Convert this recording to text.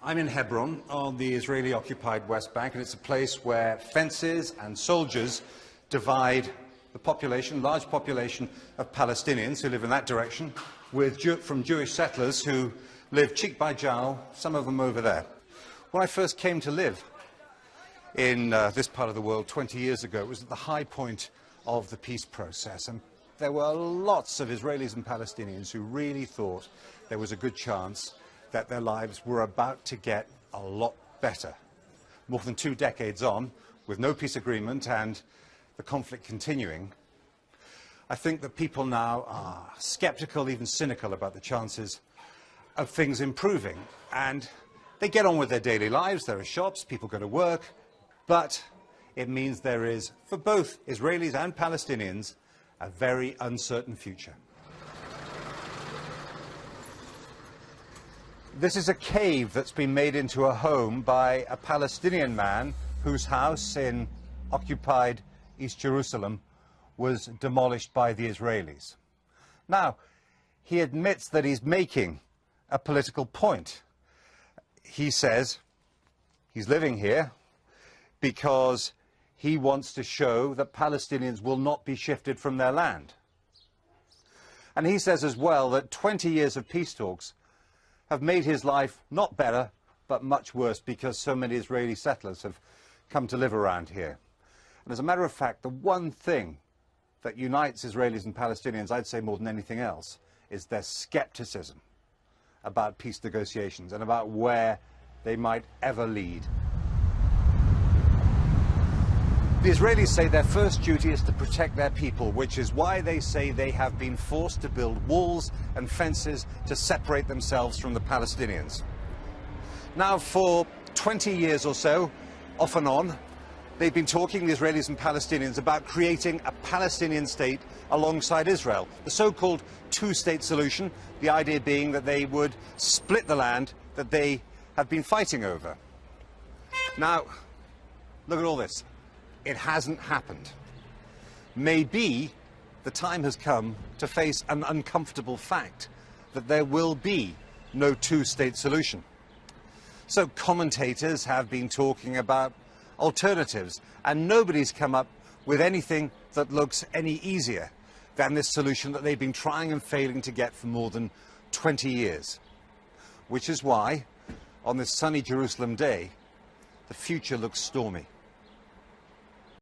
I'm in Hebron on the Israeli-occupied West Bank, and it's a place where fences and soldiers divide the population, large population of Palestinians who live in that direction, from Jewish settlers who live cheek by jowl, some of them over there. When I first came to live in this part of the world 20 years ago, it was at the high point of the peace process, and there were lots of Israelis and Palestinians who really thought there was a good chance that their lives were about to get a lot better. More than 2 decades on, with no peace agreement and the conflict continuing, I think that people now are sceptical, even cynical about the chances of things improving. And they get on with their daily lives, there are shops, people go to work, but it means there is, for both Israelis and Palestinians, a very uncertain future. This is a cave that's been made into a home by a Palestinian man whose house in occupied East Jerusalem was demolished by the Israelis. Now, he admits that he's making a political point. He says he's living here because he wants to show that Palestinians will not be shifted from their land. And he says as well that 20 years of peace talks have made his life not better, but much worse, because so many Israeli settlers have come to live around here. And as a matter of fact, the one thing that unites Israelis and Palestinians, I'd say more than anything else, is their scepticism about peace negotiations and about where they might ever lead. The Israelis say their first duty is to protect their people, which is why they say they have been forced to build walls and fences to separate themselves from the Palestinians. Now, for 20 years or so, off and on, they've been talking, the Israelis and Palestinians, about creating a Palestinian state alongside Israel, the so-called two-state solution, the idea being that they would split the land that they have been fighting over. Now, look at all this. It hasn't happened. Maybe the time has come to face an uncomfortable fact that there will be no two-state solution. So commentators have been talking about alternatives, and nobody's come up with anything that looks any easier than this solution that they've been trying and failing to get for more than 20 years. Which is why, on this sunny Jerusalem day, the future looks stormy.